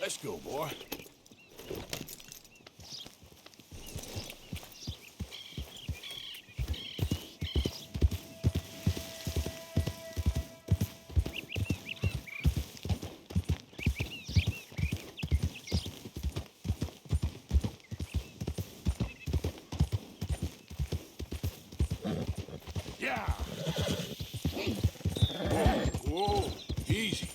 Let's go, boy. Yeah. Whoa, easy.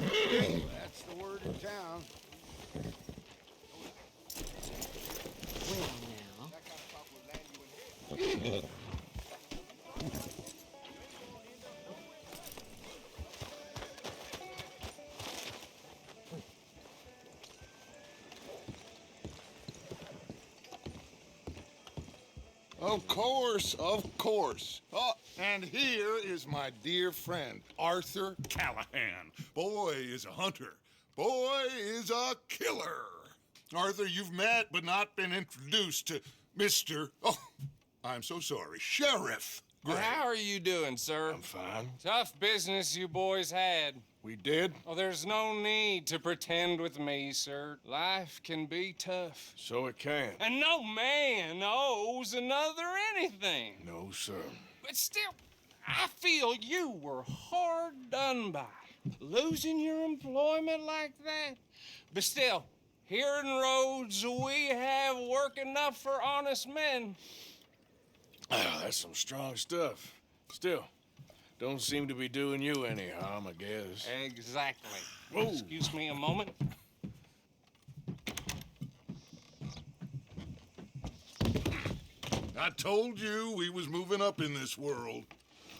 That's the word in town. Well, now. That kind of talk will land you in here. Of course, of course. Oh, and here is my dear friend, Arthur Callahan. Boy is a hunter. Boy is a killer. Arthur, you've met but not been introduced to Mr. Oh, I'm so sorry, Sheriff Gray. How are you doing, sir? I'm fine. Tough business you boys had. We did, Oh, there's no need to pretend with me, sir. Life can be tough. so it can. And no man owes another anything. No, sir. But still, I feel you were hard done by. Losing your employment like that. But still, here in Rhodes, we have work enough for honest men. Ah, that's some strong stuff. Still, don't seem to be doing you any harm, I guess. Exactly. Whoa. Excuse me a moment. I told you we was moving up in this world.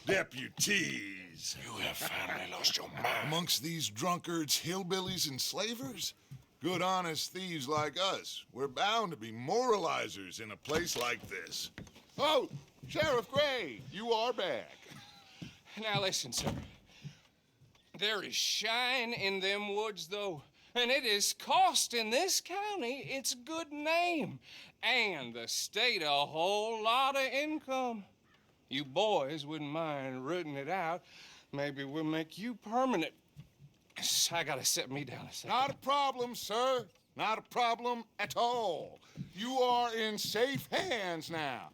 Deputies. You have finally lost your mind. Amongst these drunkards, hillbillies, and slavers? Good, honest thieves like us. We're bound to be moralizers in a place like this. Oh, Sheriff Gray, you are back. Now listen, sir. There is shine in them woods, though, and it is costing this county its good name and the state a whole lot of income. You boys wouldn't mind rooting it out. Maybe we'll make you permanent. I gotta set me down a second. Not a problem, sir. Not a problem at all. You are in safe hands now.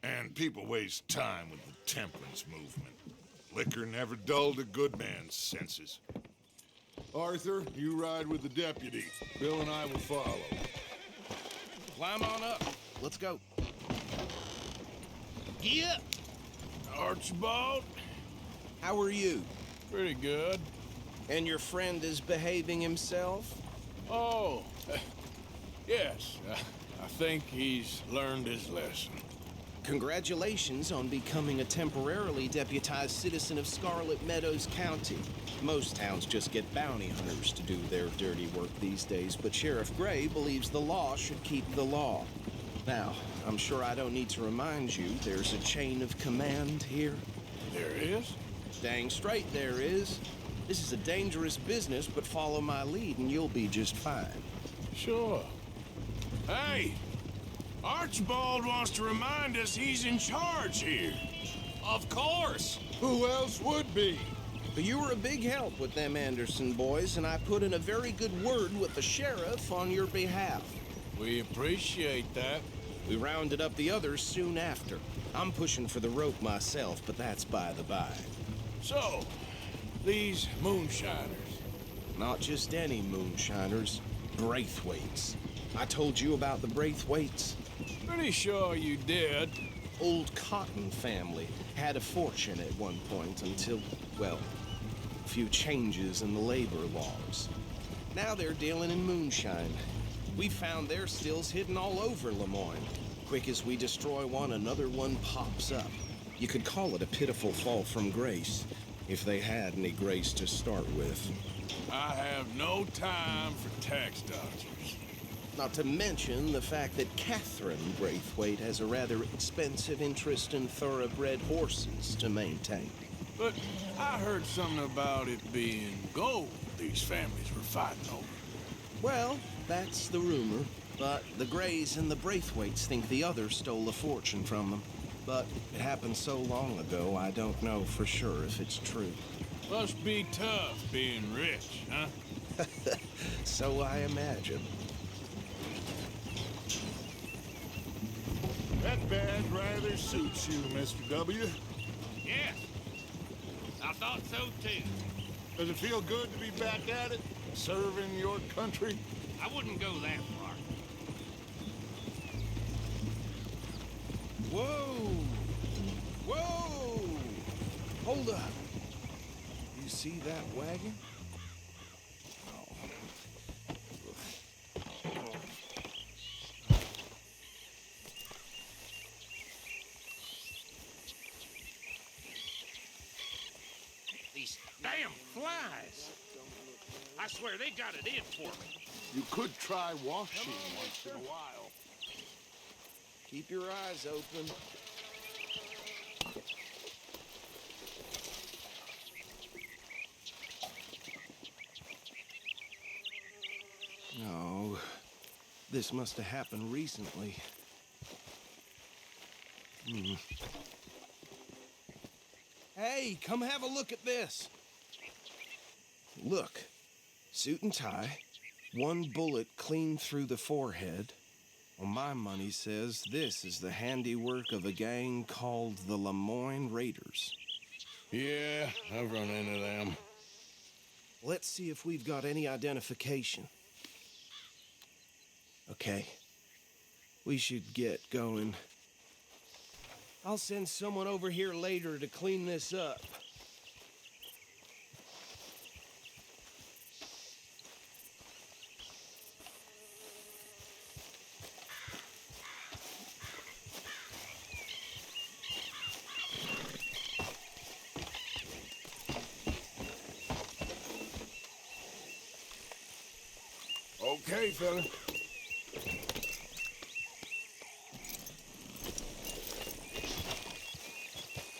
And people waste time with the temperance movement. Liquor never dulled a good man's senses. Arthur, you ride with the deputy. Bill and I will follow. Climb on up. Let's go. Yeah. Archibald, How are you? pretty good. And your friend is behaving himself? Oh, yes. I think he's learned his lesson. Congratulations on becoming a temporarily deputized citizen of Scarlet Meadows County. Most towns just get bounty hunters to do their dirty work these days, but Sheriff Gray believes the law should keep the law. Now, I'm sure I don't need to remind you there's a chain of command here. There is? Dang straight there is. This is a dangerous business, but follow my lead and you'll be just fine. Sure. Hey! Archibald wants to remind us he's in charge here. Of course. Who else would be? But you were a big help with them Anderson boys, and I put in a very good word with the sheriff on your behalf. We appreciate that. We rounded up the others soon after. I'm pushing for the rope myself, but that's by the by. So, these moonshiners. Not just any moonshiners, Braithwaites. I told you about the Braithwaites. Pretty sure you did. Old Cotton family had a fortune at one point until, well, a few changes in the labor laws. Now they're dealing in moonshine. We found their stills hidden all over Lemoyne. Quick as we destroy one, another one pops up. You could call it a pitiful fall from grace, if they had any grace to start with. I have no time for tax dodgers. Not to mention the fact that Catherine Braithwaite has a rather expensive interest in thoroughbred horses to maintain. But I heard something about it being gold these families were fighting over. Well, that's the rumor. But the Greys and the Braithwaites think the others stole a fortune from them. But it happened so long ago, I don't know for sure if it's true. Must be tough being rich, huh? So I imagine. That badge rather suits you, Mr. W. Yes, I thought so too. Does it feel good to be back at it, serving your country? I wouldn't go that far. Whoa! Whoa! Hold up. You see that wagon? These damn flies. I swear they got it in for me. You could try washing once in a while. Keep your eyes open. No, this must have happened recently. Hey, come have a look at this. Look, suit and tie, one bullet clean through the forehead. Well, my money says this is the handiwork of a gang called the Lemoyne Raiders. Yeah, I've run into them. Let's see if we've got any identification. Okay. We should get going. I'll send someone over here later to clean this up. Okay, fella.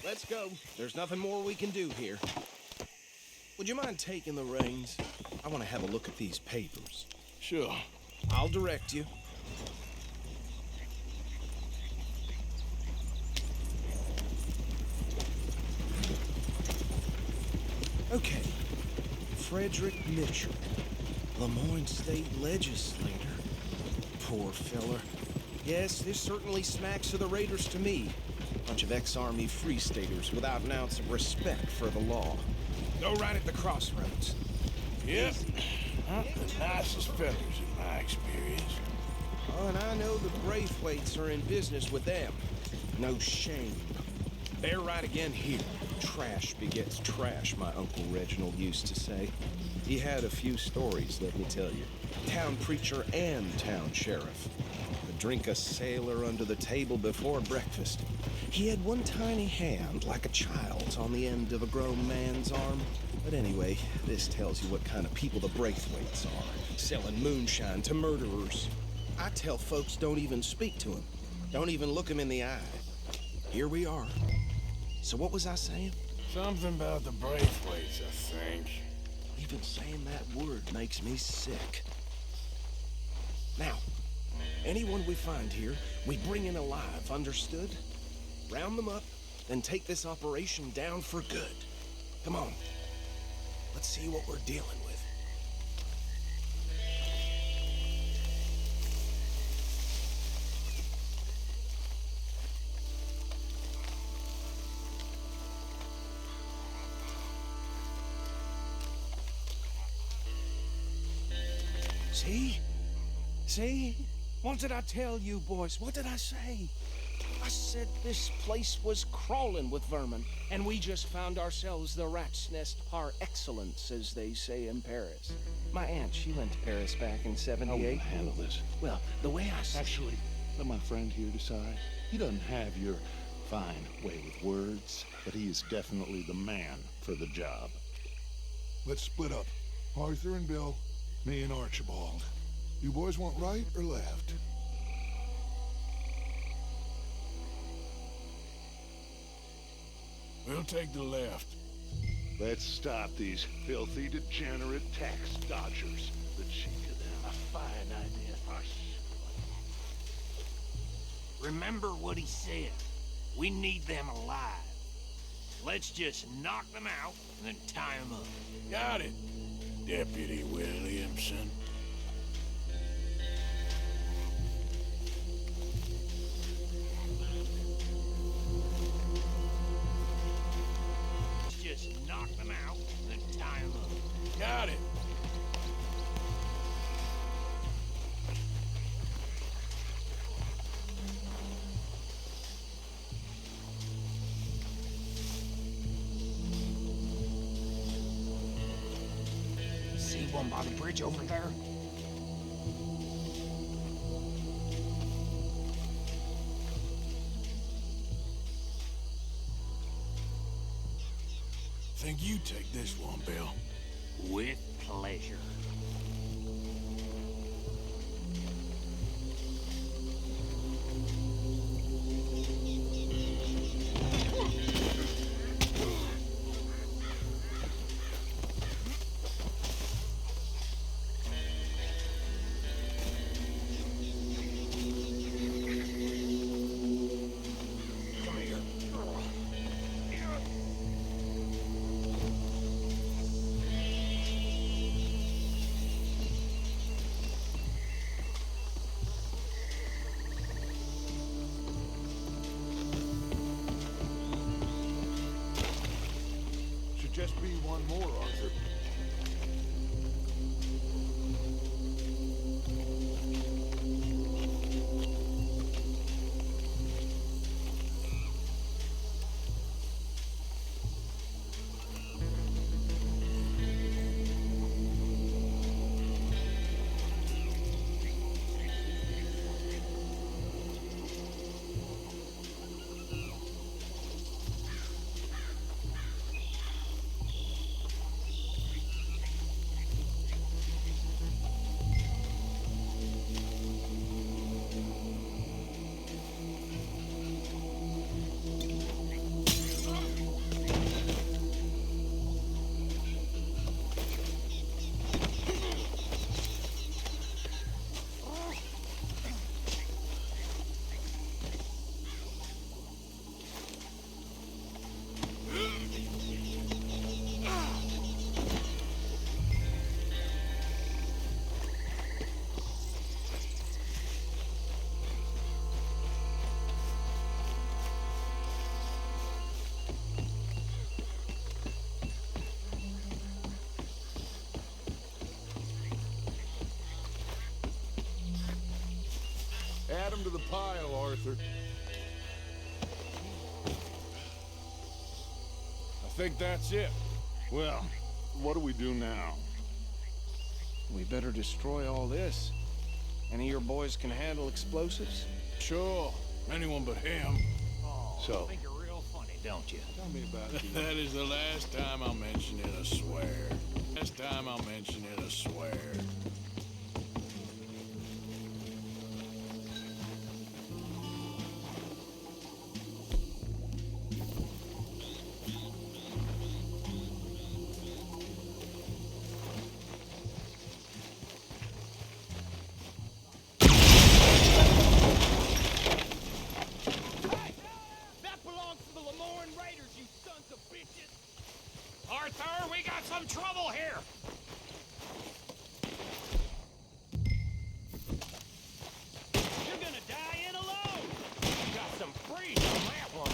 Let's go. There's nothing more we can do here. Would you mind taking the reins? I want to have a look at these papers. Sure. I'll direct you. Okay. Frederick Mitchell, Lemoyne State Legislator. Poor feller. Yes, this certainly smacks of the Raiders to me. Bunch of ex-Army Free Staters without an ounce of respect for the law. Go right at the crossroads. Yep. Not the nicest fellas in my experience. Oh, and I know the Braithwaites are in business with them. No shame. They're right again here. Trash begets trash, my Uncle Reginald used to say. He had a few stories, let me tell you. Town preacher and town sheriff. Could drink a sailor under the table before breakfast. He had one tiny hand, like a child's, on the end of a grown man's arm. But anyway, this tells you what kind of people the Braithwaites are. Selling moonshine to murderers. I tell folks don't even speak to him. Don't even look him in the eye. Here we are. So what was I saying? Something about the Braithwaites, I think. Even saying that word makes me sick. Now, anyone we find here, we bring in alive, understood? Round them up, then take this operation down for good. Come on. Let's see what we're dealing with. See? See? What did I tell you, boys? What did I say? I said this place was crawling with vermin, and we just found ourselves the rat's nest par excellence, as they say in Paris. My aunt, she went to Paris back in How will '78. you handle this? Well, the way I said... Actually, let my friend here decide. He doesn't have your fine way with words, but he is definitely the man for the job. Let's split up. Arthur and Bill, me and Archibald. You boys want right or left? We'll take the left. Let's stop these filthy, degenerate tax dodgers. The cheek of them. A fine idea. Remember what he said. We need them alive. Let's just knock them out and then tie them up. Got it, Deputy Williamson. Let's just knock them out and then tie them up. Got it. See one by the bridge over there? Think you take this one, Bill. With pleasure. Should just be one more, Arthur. Add them to the pile, Arthur. I think that's it. Well, what do we do now? We better destroy all this. Any of your boys can handle explosives? Sure. Anyone but him. So, I think you're real funny, don't you? Tell me about it. That is the last time I'll mention it, I swear. Last time I'll mention it, I swear. That belongs to the Lemoyne Raiders, you sons of bitches! Arthur, we got some trouble here! You're gonna die in alone! You got some freeze on that one!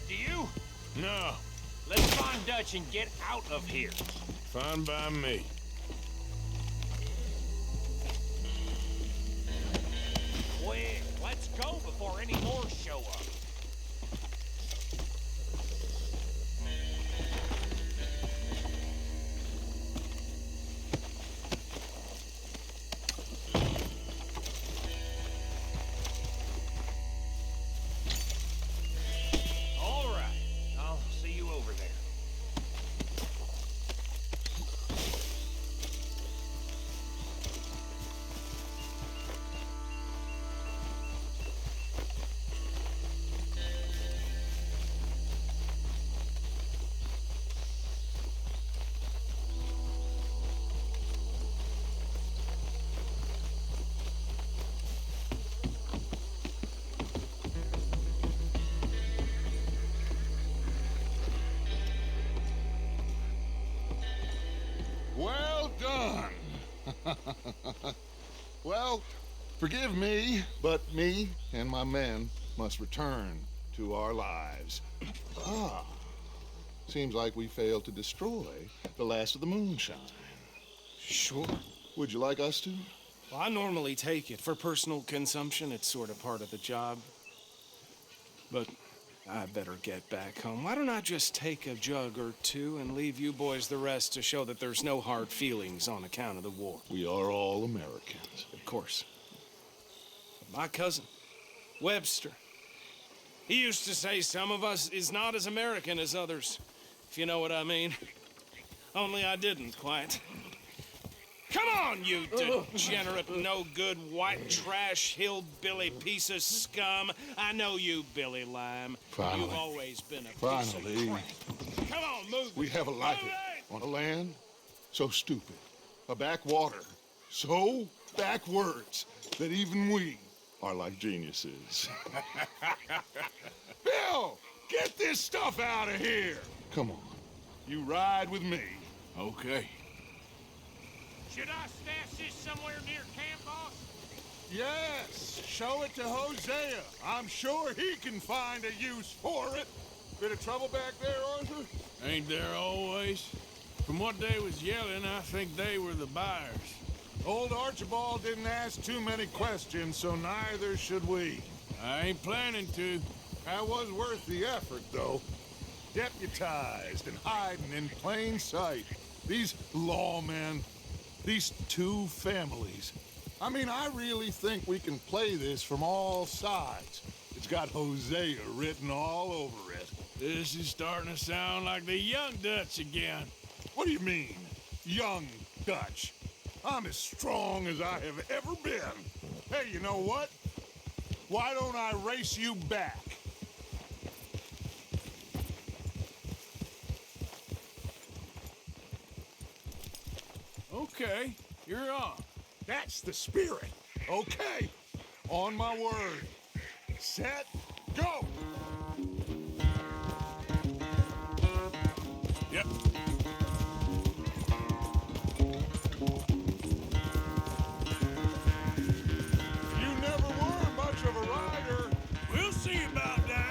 Do you? No, Let's find Dutch and get out of here. fine by me. Quick, let's go before any more show up. All right, I'll see you over there. Well done. Well, forgive me, but me and my men must return to our lives. Seems like we failed to destroy the last of the moonshine. Sure. Would you like us to? Well, I normally take it for personal consumption. It's sort of part of the job. But I better get back home. Why don't I just take a jug or two and leave you boys the rest to show that there's no hard feelings on account of the war? We are all Americans. Of course. My cousin, Webster, he used to say some of us is not as American as others, if you know what I mean. Only I didn't quite. Come on, you degenerate, no-good, white trash, hillbilly piece of scum. I know you, Billy Lime. Finally. You've always been a piece Finally. of crap. Come on, move. We have a life on a land so stupid, a backwater so backwards that even we are like geniuses. Bill, get this stuff out of here. Come on, you ride with me. Okay. Should I stash this somewhere near camp, boss? Yes, show it to Hosea. I'm sure he can find a use for it. Bit of trouble back there, Arthur? Ain't there always? From what they was yelling, I think they were the buyers. Old Archibald didn't ask too many questions, so neither should we. I ain't planning to. That was worth the effort, though. Deputized and hiding in plain sight. These lawmen, these two families. I mean, I really think we can play this from all sides. It's got Hosea written all over it. This is starting to sound like the young Dutch again. What do you mean, young Dutch? I'm as strong as I have ever been. Hey, you know what? Why don't I race you back? Okay, you're on. That's the spirit. Okay, on my word. Set, go! Yep. You never were much of a rider. We'll see about that.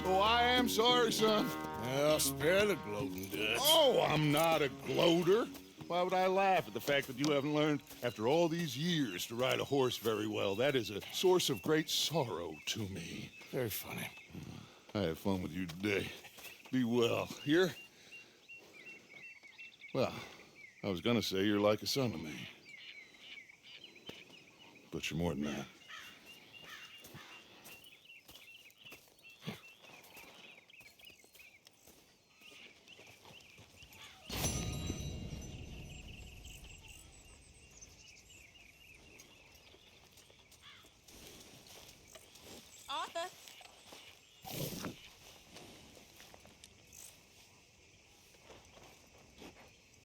Oh, I am sorry, son. Well, spare the gloating, Dutch. Oh, I'm not a gloater. Why would I laugh at the fact that you haven't learned, after all these years, to ride a horse very well? That is a source of great sorrow to me. Very funny. I had fun with you today. Be well. Here? Well, I was gonna say you're like a son to me. But you're more than that.